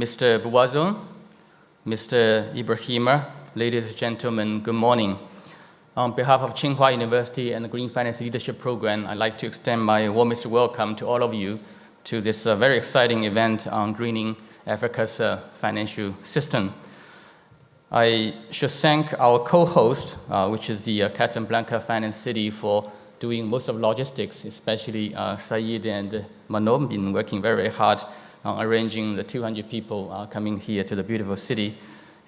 Mr. Bouazon, Mr. Ibrahima, ladies and gentlemen, good morning. On behalf of Tsinghua University and the Green Finance Leadership Program, I'd like to extend my warmest welcome to all of you to this very exciting event on greening Africa's financial system. I should thank our co-host, which is the Casablanca Finance City, for doing most of logistics, especially Saeed and Manom, been working very hard on arranging the 200 people coming here to the beautiful city.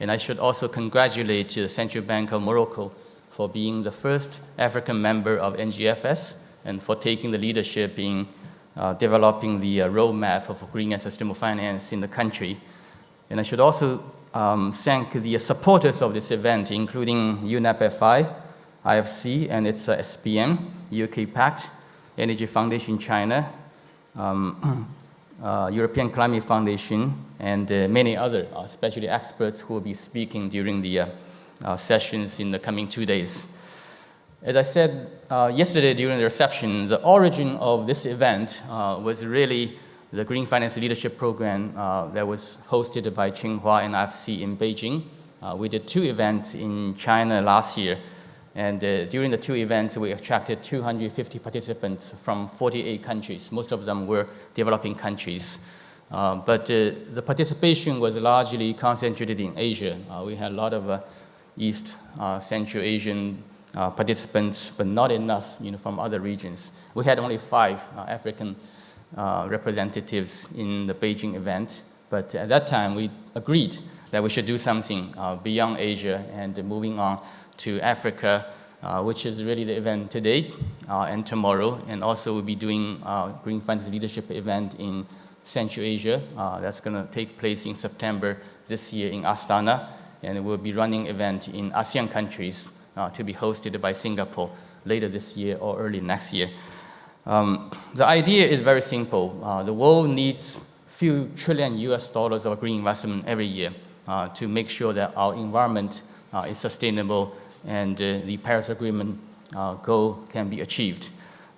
And I should also congratulate the Central Bank of Morocco for being the first African member of NGFS and for taking the leadership in developing the roadmap of green and sustainable finance in the country. And I should also thank the supporters of this event, including UNEP-FI, IFC, and its SPM, UK Pact, Energy Foundation China, European Climate Foundation, and many other, especially experts who will be speaking during the sessions in the coming 2 days. As I said yesterday during the reception, the origin of this event was really the Green Finance Leadership Program that was hosted by Tsinghua and IFC in Beijing. We did 2 events in China last year, and during the 2 events, we attracted 250 participants from 48 countries. Most of them were developing countries. But the participation was largely concentrated in Asia. We had a lot of East Central Asian participants, but not enough from other regions. We had only 5 African representatives in the Beijing event, but at that time we agreed that we should do something beyond Asia and moving on to Africa, which is really the event today and tomorrow, and also we'll be doing Green Finance Leadership event in Central Asia. That's going to take place in September this year in Astana, and we'll be running event in ASEAN countries to be hosted by Singapore later this year or early next year. The idea is very simple. The world needs few trillion US dollars of green investment every year to make sure that our environment is sustainable and the Paris Agreement goal can be achieved.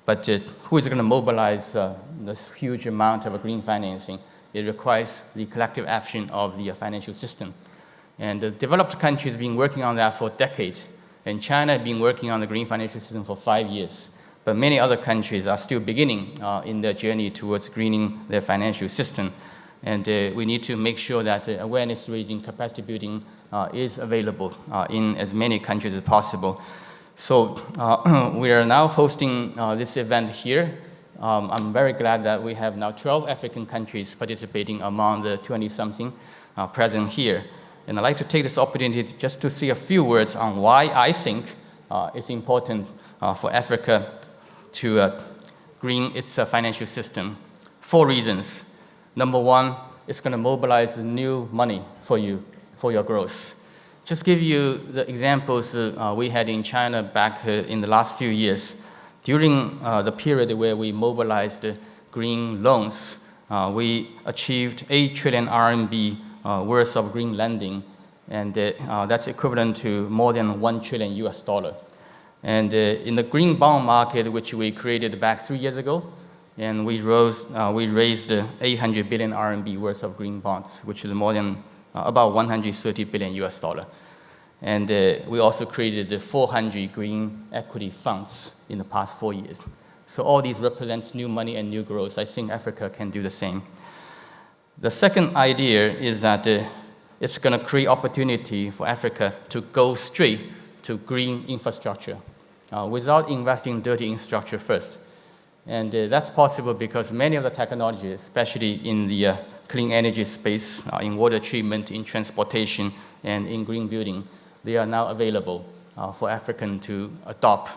But who is going to mobilize this huge amount of green financing? It requires the collective action of the financial system. And the developed countries have been working on that for decades. And China has been working on the green financial system for 5 years. But many other countries are still beginning in their journey towards greening their financial system. And we need to make sure that awareness raising, capacity building is available in as many countries as possible. So we are now hosting this event here. I'm very glad that we have now 12 African countries participating among the 20-something present here. And I'd like to take this opportunity just to say a few words on why I think it's important for Africa to green its financial system. 4 reasons. Number 1, it's going to mobilize new money for you, for your growth. Just give you the examples we had in China back in the last few years. During the period where we mobilized green loans, we achieved 8 trillion RMB worth of green lending, and that's equivalent to more than $1 trillion US dollar. And in the green bond market, which we created back 3 years ago, and we raised 800 billion RMB worth of green bonds, which is more than about 130 billion US dollar. And we also created 400 green equity funds in the past 4 years. So all these represents new money and new growth. I think Africa can do the same. The second idea is that it's going to create opportunity for Africa to go straight to green infrastructure without investing in dirty infrastructure first. And that's possible because many of the technologies, especially in the clean energy space, in water treatment, in transportation, and in green building, they are now available for African to adopt.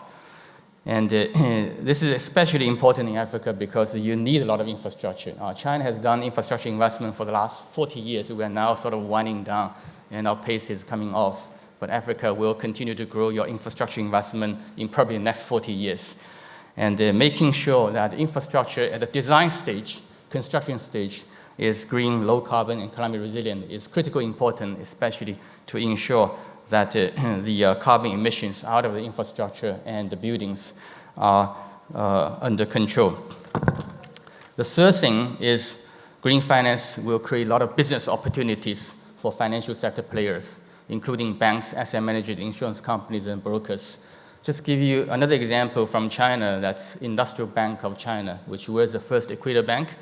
And this is especially important in Africa because you need a lot of infrastructure. China has done infrastructure investment for the last 40 years. We are now sort of winding down, and our pace is coming off. But Africa will continue to grow your infrastructure investment in probably the next 40 years. And making sure that infrastructure at the design stage, construction stage, is green, low carbon, and climate resilient is critically important, especially to ensure that the carbon emissions out of the infrastructure and the buildings are under control. The third thing is Green finance will create a lot of business opportunities for financial sector players, including banks, asset managers, insurance companies, and brokers. Just give you another example from China, that's Industrial Bank of China, which was the first Equator Bank.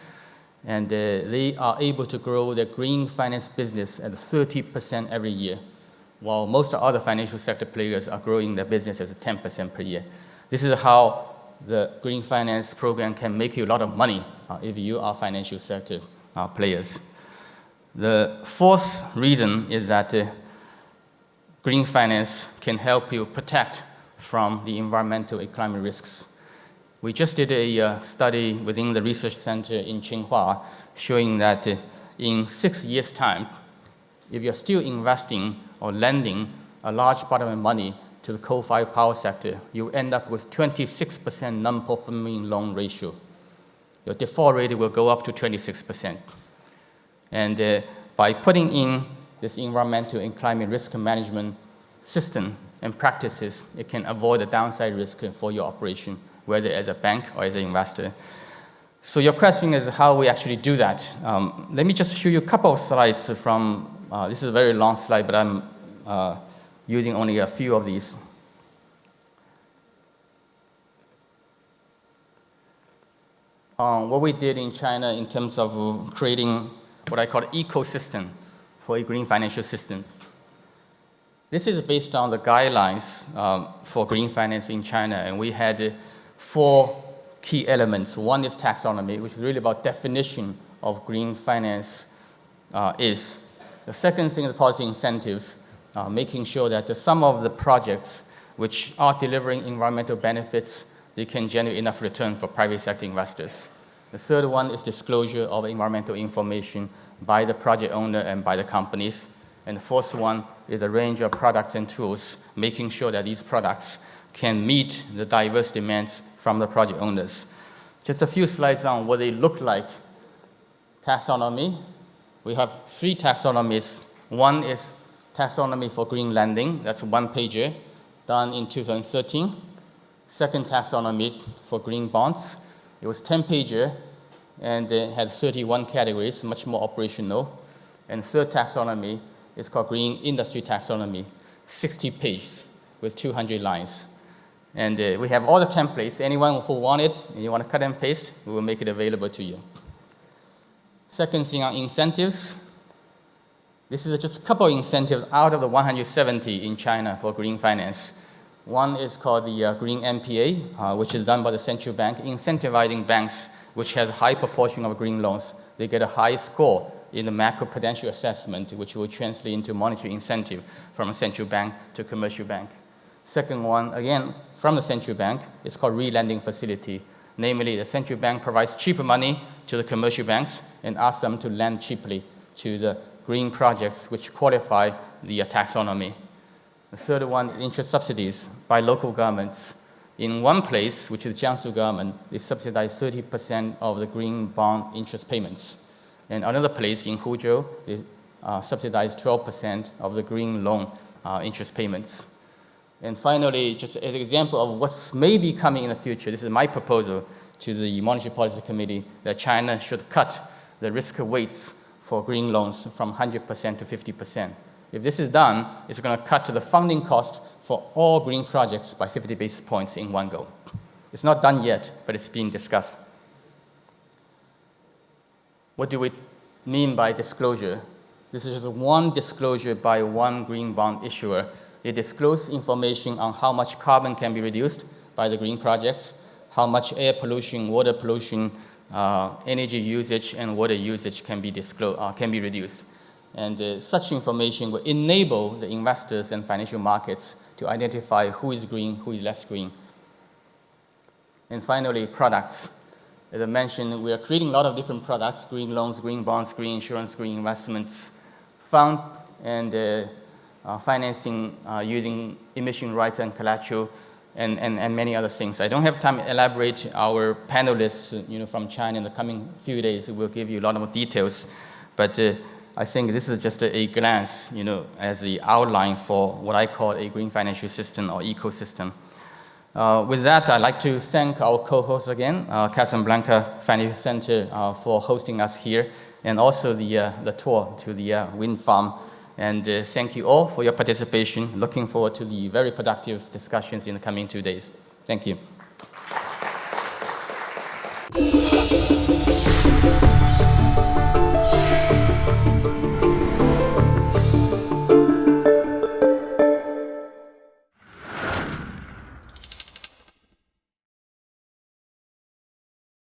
And they are able to grow their green finance business at 30% every year, while most other financial sector players are growing their business at 10% per year. This is how the green finance program can make you a lot of money if you are financial sector players. The fourth reason is that green finance can help you protect from the environmental and climate risks. We just did a study within the research center in Tsinghua showing that in 6 years' time, if you're still investing or lending a large part of your money to the coal-fired power sector, you end up with 26% non-performing loan ratio. Your default rate will go up to 26%. And by putting in this environmental and climate risk management system and practices, it can avoid the downside risk for your operation, whether as a bank or as an investor. So your question is how we actually do that. Let me just show you a couple of slides from, this is a very long slide, but I'm using only a few of these. What we did in China in terms of creating what I call ecosystem for a green financial system. This is based on the guidelines for green finance in China, and we had 4 key elements. One is taxonomy, which is really about definition of green finance is. The second thing is policy incentives, making sure that some of the projects which are delivering environmental benefits, they can generate enough return for private sector investors. The third one is disclosure of environmental information by the project owner and by the companies. And the fourth one is a range of products and tools, making sure that these products can meet the diverse demands from the project owners. Just a few slides on what they look like. Taxonomy. We have 3 taxonomies. One is taxonomy for green lending. That's 1-pager, done in 2013. Second taxonomy for green bonds. It was 10-pager, and it had 31 categories, much more operational. And third taxonomy is called green industry taxonomy, 60 pages with 200 lines. And we have all the templates. Anyone who want it, and you want to cut and paste, we will make it available to you. Second thing on incentives. This is just a couple of incentives out of the 170 in China for green finance. One is called the Green MPA, which is done by the central bank, incentivizing banks which has a high proportion of green loans. They get a high score in the macroprudential assessment, which will translate into monetary incentive from a central bank to commercial bank. Second one, again, from the central bank, is called re-lending facility. Namely, the central bank provides cheaper money to the commercial banks and asks them to lend cheaply to the green projects which qualify the taxonomy. The third one, interest subsidies by local governments. In one place, which is Jiangsu government, they subsidize 30% of the green bond interest payments. And another place in Huzhou, they subsidize 12% of the green loan interest payments. And finally, just as an example of what's maybe coming in the future, this is my proposal to the Monetary Policy Committee, that China should cut the risk weights for green loans from 100% to 50%. If this is done, it's going to cut to the funding cost for all green projects by 50 basis points in one go. It's not done yet, but it's being discussed. What do we mean by disclosure? This is just one disclosure by one green bond issuer. They disclose information on how much carbon can be reduced by the green projects, how much air pollution, water pollution, energy usage, and water usage can be reduced. And such information will enable the investors and financial markets to identify who is green, who is less green. And finally, products. As I mentioned, we are creating a lot of different products: green loans, green bonds, green insurance, green investments, fund, and financing using emission rights and collateral, and many other things. I don't have time to elaborate. Our panelists from China in the coming few days will give you a lot more details. But I think this is just a glance, as the outline for what I call a green financial system or ecosystem. With that, I'd like to thank our co-hosts again, Casablanca Financial Center, for hosting us here, and also the tour to the wind farm. And thank you all for your participation. Looking forward to the very productive discussions in the coming 2 days. Thank you.